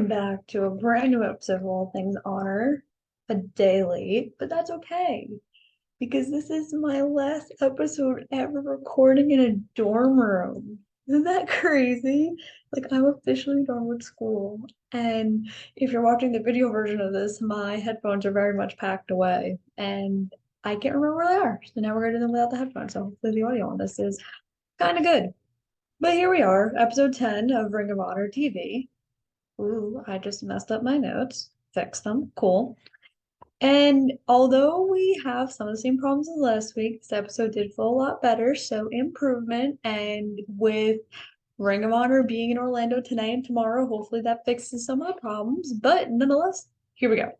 Welcome back to a brand new episode of All Things Honor. A day late, but that's okay because this is my last episode ever recording in a dorm room. Isn't that crazy? Like, I'm officially done with school. And if you're watching the video version of this, my headphones are very much packed away and I can't remember where they are. So now we're going to do them without the headphones. So hopefully the audio on this is kind of good. But here we are, episode 10 of Ring of Honor TV. Ooh, I just messed up my notes. Fixed them. Cool. And although we have some of the same problems as last week, this episode did feel a lot better, so improvement. And with Ring of Honor being in Orlando tonight and tomorrow, hopefully that fixes some of the problems. But nonetheless, here we go.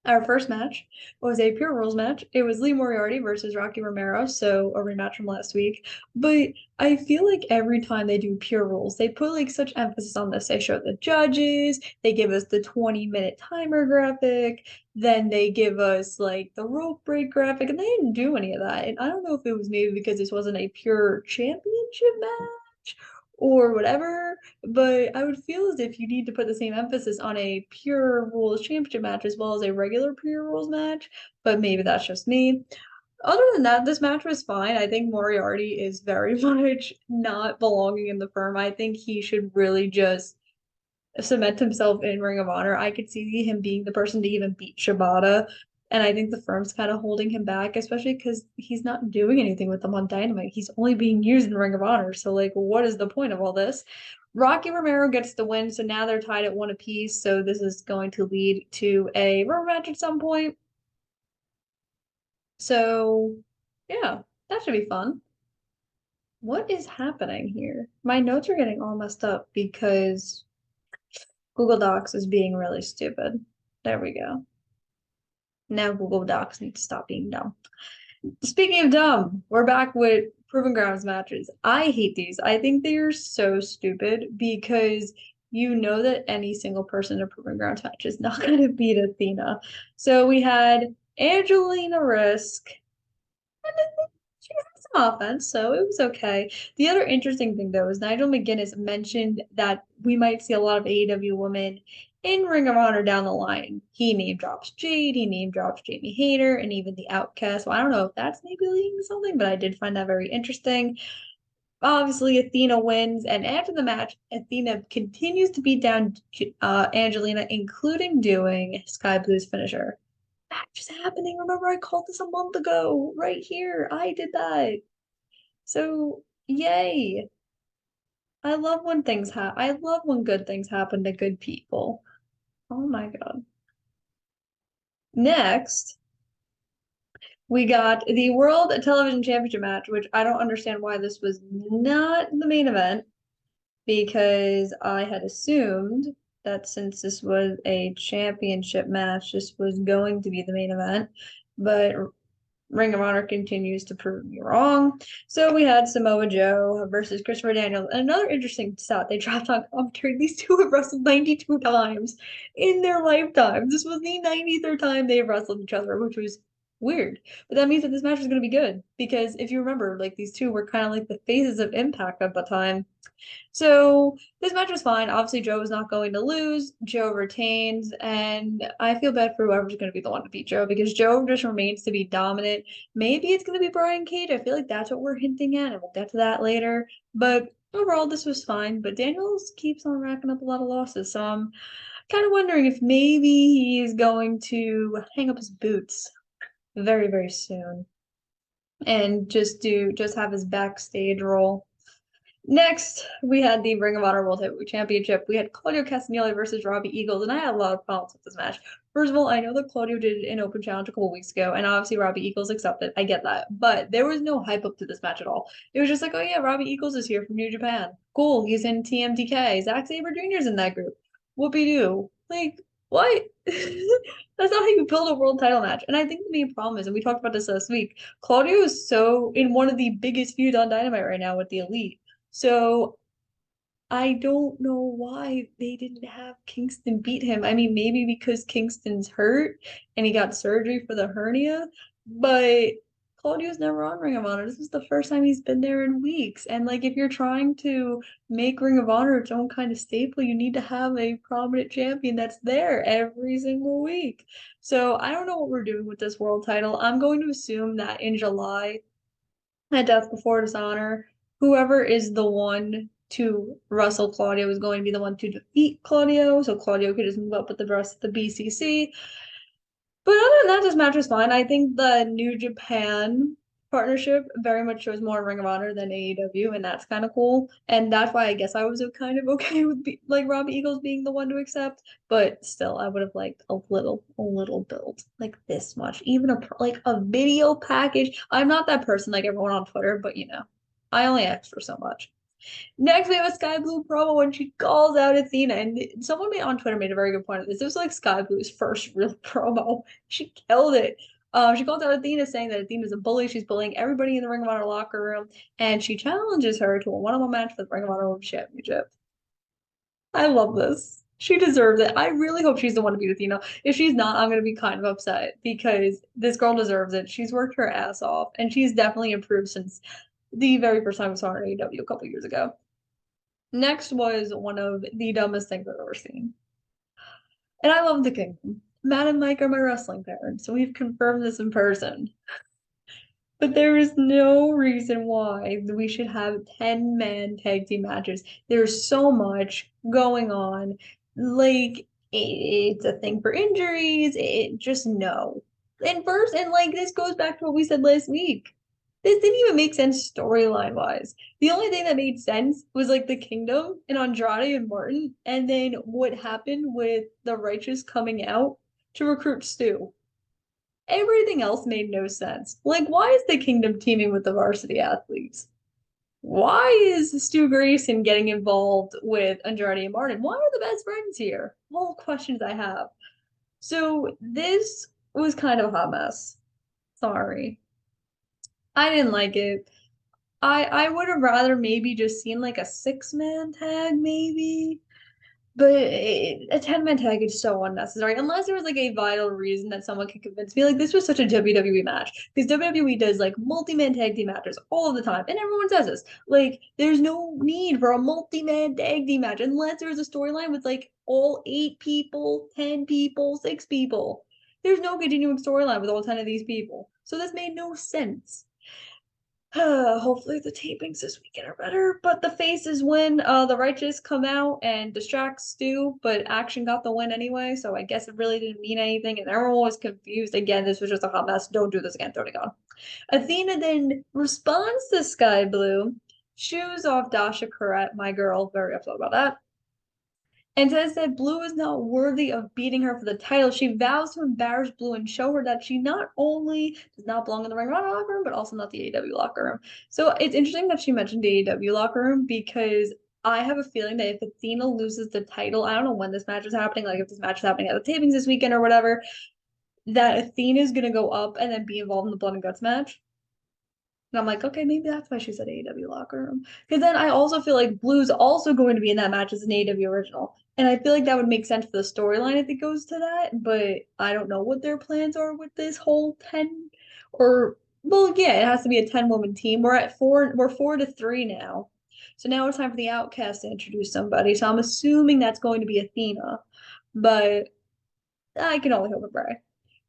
Our first match was a pure rules match. It was Lee Moriarty versus Rocky Romero, so a rematch from last week. But I feel like every time they do pure rules, they put like such emphasis on this. They show the judges, they give us the 20-minute timer graphic, then they give us like the rope break graphic, and they didn't do any of that. And I don't know if it was maybe because this wasn't a pure championship match or whatever, but I would feel as if you need to put the same emphasis on a pure rules championship match as well as a regular pure rules match, but maybe that's just me. Other than that, this match was fine. I think Moriarty is very much not belonging in the firm. I think he should really just cement himself in Ring of Honor. I could see him being the person to even beat Shibata. And I think the firm's kind of holding him back, especially because he's not doing anything with them on Dynamite. He's only being used in Ring of Honor. So, like, what is the point of all this? Rocky Romero gets the win, so now they're tied at one apiece. So this is going to lead to a rubber match at some point. So, yeah, that should be fun. What is happening here? My notes are getting all messed up because Google Docs is being really stupid. There we go. Now Google Docs need to stop being dumb. Speaking of dumb, we're back with Proven Grounds matches. I hate these. I think they are so stupid because you know that any single person in a Proven Grounds match is not going to beat Athena. So we had Angelina Risk, and she had some offense, so it was okay. The other interesting thing, though, is Nigel McGuinness mentioned that we might see a lot of AEW women in Ring of Honor down the line. He name drops Jade, he name drops Jamie Hayter, and even the Outcast. Well, I don't know if that's maybe leading to something, but I did find that very interesting. Obviously, Athena wins, and after the match, Athena continues to beat down Angelina, including doing Skye Blue's finisher. Match is happening. Remember, I called this a month ago, right here. I did that. So, yay. I love when I love when good things happen to good people. Oh my God. Next, we got the World Television Championship match, which I don't understand why this was not the main event because I had assumed that since this was a championship match, this was going to be the main event. But Ring of Honor continues to prove me wrong. So we had Samoa Joe versus Christopher Daniels. And another interesting stat they dropped on commentary, these two have wrestled 92 times in their lifetime. This was the 93rd time they've wrestled each other, which was weird. But that means that this match is going to be good. Because if you remember, like these two were kind of like the faces of Impact at the time. So this match was fine. Obviously, Joe is not going to lose. Joe retains, and I feel bad for whoever's going to be the one to beat Joe because Joe just remains to be dominant. Maybe it's going to be Brian Cage. I feel like that's what we're hinting at, and we'll get to that later. But overall, this was fine. But Daniels keeps on racking up a lot of losses, so I'm kind of wondering if maybe he's going to hang up his boots very, very soon and just have his backstage role. Next, we had the Ring of Honor World Heavyweight Championship. We had Claudio Castagnoli versus Robbie Eagles, and I had a lot of problems with this match. First of all, I know that Claudio did an open challenge a couple weeks ago, and obviously Robbie Eagles accepted. I get that. But there was no hype up to this match at all. It was just like, oh yeah, Robbie Eagles is here from New Japan. Cool, he's in TMDK. Zack Sabre Jr.'s in that group. Whoopie-doo. Like, what? That's not how you build a world title match. And I think the main problem is, and we talked about this last week, Claudio is so in one of the biggest feuds on Dynamite right now with the Elite. So I don't know why they didn't have Kingston beat him. I mean, maybe because Kingston's hurt and he got surgery for the hernia, but Claudio's never on Ring of Honor. This is the first time he's been there in weeks. And like if you're trying to make Ring of Honor its own kind of staple, you need to have a prominent champion that's there every single week. So I don't know what we're doing with this world title. I'm going to assume that in July at Death Before Dishonor, whoever is the one to wrestle Claudio is going to be the one to defeat Claudio. So Claudio could just move up with the rest of the BCC. But other than that, this match was fine. I think the New Japan partnership very much shows more Ring of Honor than AEW, and that's kind of cool. And that's why I guess I was kind of okay with like Robbie Eagles being the one to accept. But still, I would have liked a little build like this much, even like a video package. I'm not that person like everyone on Twitter, but I only ask for so much. Next, we have a Skye Blue promo when she calls out Athena. And someone on Twitter made a very good point of this. This was like Skye Blue's first real promo. She killed it. She calls out Athena saying that Athena's a bully. She's bullying everybody in the Ring of Honor locker room. And she challenges her to a one-on-one match for the Ring of Honor Women's Championship. I love this. She deserves it. I really hope she's the one to beat Athena. If she's not, I'm going to be kind of upset because this girl deserves it. She's worked her ass off, and she's definitely improved since the very first time we saw her in AEW a couple years ago. Next was one of the dumbest things I've ever seen. And I love the Kingdom. Matt and Mike are my wrestling parents, so we've confirmed this in person. But there is no reason why we should have 10-man tag team matches. There's so much going on. Like, it's a thing for injuries. It just no. And first, and like this goes back to what we said last week. This didn't even make sense storyline wise. The only thing that made sense was like the Kingdom and Andrade and Martin, and then what happened with the Righteous coming out to recruit Stu. Everything else made no sense. Like, why is the Kingdom teaming with the varsity athletes? Why is Stu Grayson getting involved with Andrade and Martin? Why are the best friends here? All questions I have. So this was kind of a hot mess. Sorry. I didn't like it. I would have rather maybe just seen like a 6-man tag, maybe. But a 10-man tag is so unnecessary. Unless there was like a vital reason that someone could convince me. Like this was such a WWE match. Because WWE does like multi-man tag team matches all of the time. And everyone says this. Like, there's no need for a multi-man tag team match unless there's a storyline with like all 8 people, 10 people, 6 people. There's no continuing storyline with all 10 of these people. So this made no sense. Hopefully the tapings this weekend are better. But the faces win. The Righteous come out and distract Stu, but Action got the win anyway, so I guess it really didn't mean anything, and everyone was confused. Again, this was just a hot mess. Don't do this again, throw it on. Athena then responds to Skye Blue, shoes off Dasha Corette, my girl, very upset about that, and says that Blue is not worthy of beating her for the title. She vows to embarrass Blue and show her that she not only does not belong in the Ring of Honor locker room, but also not the AEW locker room. So it's interesting that she mentioned the AEW locker room because I have a feeling that if Athena loses the title, I don't know when this match is happening, like if this match is happening at the tapings this weekend or whatever, that Athena is going to go up and then be involved in the Blood and Guts match. And I'm like, okay, maybe that's why she said AEW locker room. Because then I also feel like Blue's also going to be in that match as an AEW original. And I feel like that would make sense for the storyline if it goes to that. But I don't know what their plans are with this whole 10 or, well, yeah, it has to be a 10-woman team. We're 4-3 now. So now it's time for the Outcast to introduce somebody. So I'm assuming that's going to be Athena. But I can only hope and pray.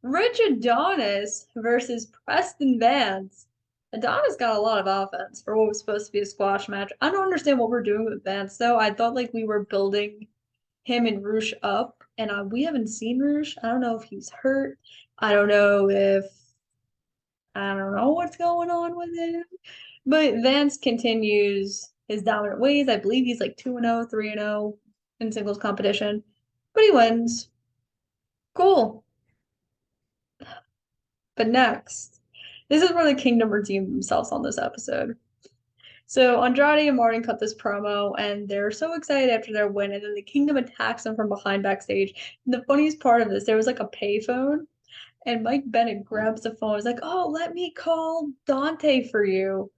Rich Adonis versus Preston Vance. Adonis got a lot of offense for what was supposed to be a squash match. I don't understand what we're doing with Vance, though. I thought like we were building him and Roosh up, and we haven't seen Roosh. I don't know if he's hurt. I don't know what's going on with him. But Vance continues his dominant ways. I believe he's like 2-0, 3-0 in singles competition. But he wins. Cool. But next, this is where the Kingdom redeemed themselves on this episode. So Andrade and Martin cut this promo, and they're so excited after their win, and then the Kingdom attacks them from behind backstage. And the funniest part of this, there was like a payphone, and Mike Bennett grabs the phone. He's like, "Oh, let me call Dante for you."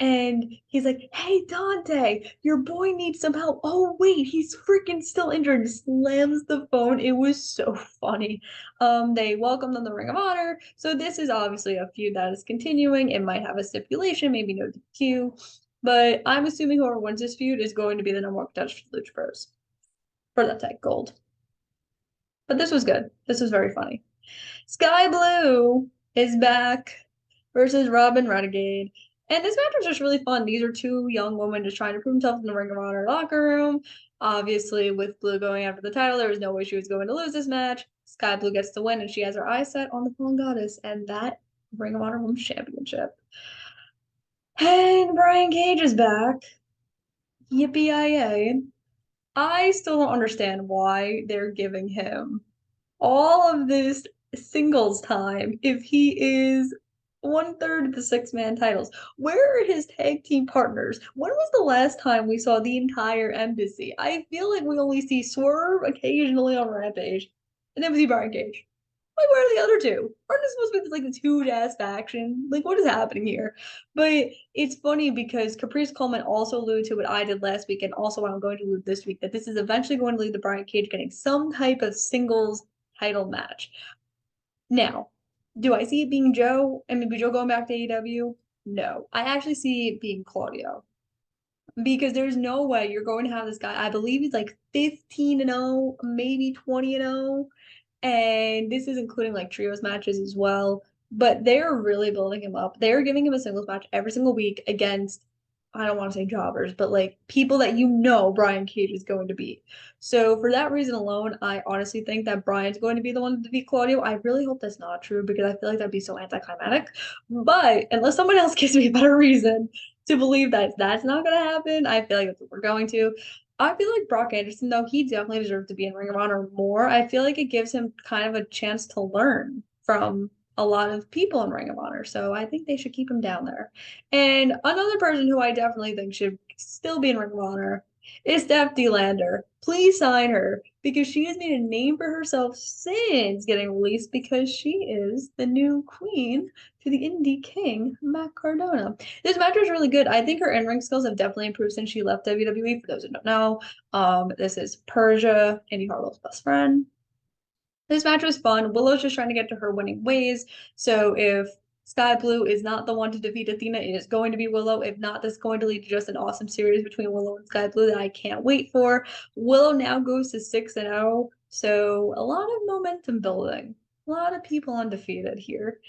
And he's like, "Hey, Dante, your boy needs some help. Oh, wait, he's freaking still injured." Slams the phone. It was so funny. They welcomed on the Ring of Honor. So this is obviously a feud that is continuing. It might have a stipulation, maybe no DQ. But I'm assuming whoever wins this feud is going to be the number one contender for the Lucha Bros for that tag gold. But this was good. This was very funny. Skye Blue is back versus Robin Renegade. And this match was just really fun. These are two young women just trying to prove themselves in the Ring of Honor locker room. Obviously, with Blue going after the title, there was no way she was going to lose this match. Skye Blue gets the win, and she has her eyes set on the Fallen Goddess and that Ring of Honor Women's Championship. And Brian Cage is back. Yippee-yi-yay. I still don't understand why they're giving him all of this singles time if he is 1/3 of the six-man titles. Where are his tag team partners? When was the last time we saw the entire embassy? I feel like we only see Swerve occasionally on Rampage, and then we see Brian Cage. Like, where are the other two? Aren't they supposed to be like this huge ass faction? Like, what is happening here? But it's funny because Caprice Coleman also alluded to what I did last week, and also what I'm going to allude this week, that this is eventually going to lead to Brian Cage getting some type of singles title match. Now, do I see it being Joe and maybe Joe going back to AEW? No. I actually see it being Claudio. Because there's no way you're going to have this guy. I believe he's like 15-0, maybe 20-0. And this is including like trios matches as well. But they're really building him up. They're giving him a singles match every single week against, I don't want to say jobbers, but like people that you know Brian Cage is going to beat. So for that reason alone, I honestly think that Brian's going to be the one to beat Claudio. I really hope that's not true because I feel like that'd be so anticlimactic. But unless someone else gives me a better reason to believe that that's not going to happen, I feel like that's what we're going to. I feel like Brock Anderson, though, he definitely deserves to be in Ring of Honor more. I feel like it gives him kind of a chance to learn from a lot of people in Ring of Honor. So I think they should keep him down there. And another person who I definitely think should still be in Ring of Honor is Steph Lander. Please sign her because she has made a name for herself since getting released because she is the new queen to the indie king, Matt Cardona. This match was really good. I think her in-ring skills have definitely improved since she left WWE. For those who don't know, this is Persia, Indy Hartwell's best friend. This match was fun. Willow's just trying to get to her winning ways. So if Skye Blue is not the one to defeat Athena, it is going to be Willow. If not, this is going to lead to just an awesome series between Willow and Skye Blue that I can't wait for. Willow now goes to 6-0. So a lot of momentum building. A lot of people undefeated here.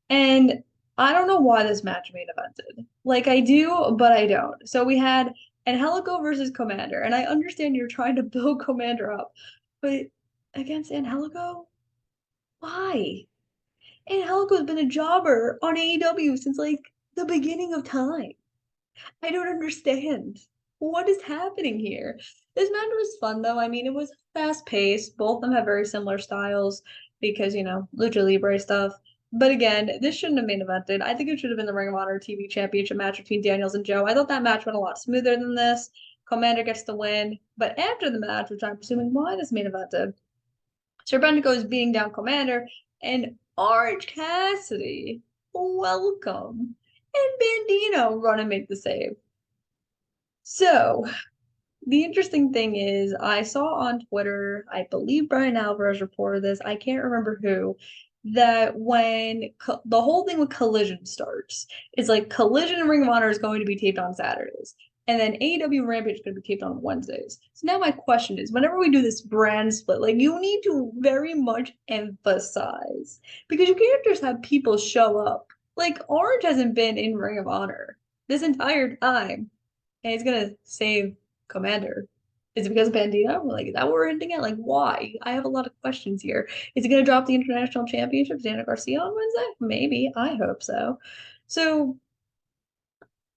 And I don't know why this match main evented. Like I do, but I don't. So we had Angelico versus Commander, and I understand you're trying to build Commander up, but against Angelico, why? Angelico's been a jobber on AEW since like the beginning of time. I don't understand. What is happening here? This match was fun though. I mean, it was fast paced. Both of them have very similar styles because, Lucha Libre stuff. But again, this shouldn't have main evented. I think it should have been the Ring of Honor TV Championship match between Daniels and Joe. I thought that match went a lot smoother than this. Commander gets the win. But after the match, which I'm assuming why this main evented, Serpentico is beating down Commander and Orange Cassidy, welcome, and Bandino run and make the save. So, the interesting thing is, I saw on Twitter, I believe Brian Alvarez reported this, I can't remember who, that when the whole thing with Collision starts, it's like Collision and Ring of Honor is going to be taped on Saturdays. And then AEW Rampage is going to be taped on Wednesdays. So now my question is, whenever we do this brand split, like you need to very much emphasize because you can't just have people show up. Like Orange hasn't been in Ring of Honor this entire time, and he's gonna save Commander. Is it because of Bandito? Like, is that what we're hinting at? Like, why? I have a lot of questions here. Is he gonna drop the international championship to Dana Garcia on Wednesday? Maybe. I hope so. So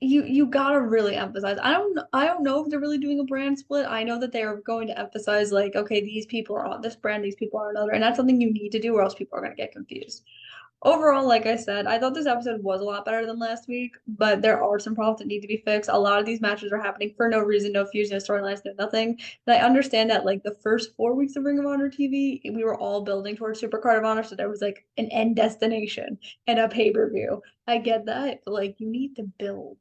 you gotta really emphasize. I don't know if they're really doing a brand split. I know that they are going to emphasize like, okay, these people are on this brand, these people are another, and that's something you need to do, or else people are gonna get confused. Overall, like I said, I thought this episode was a lot better than last week, but there are some problems that need to be fixed. A lot of these matches are happening for no reason, no fusion, no storylines, no nothing. And I understand that like the first 4 weeks of Ring of Honor TV, we were all building towards Supercard of Honor, so there was like an end destination and a pay-per-view. I get that, but like you need to build.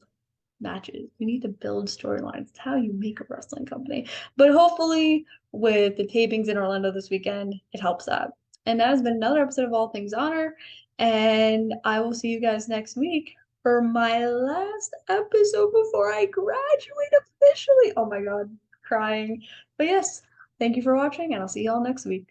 matches. You need to build storylines. It's how you make a wrestling company. But hopefully, with the tapings in Orlando this weekend, it helps out. And that has been another episode of All Things Honor. And I will see you guys next week for my last episode before I graduate officially. Oh my God, crying. But yes, thank you for watching, and I'll see y'all next week.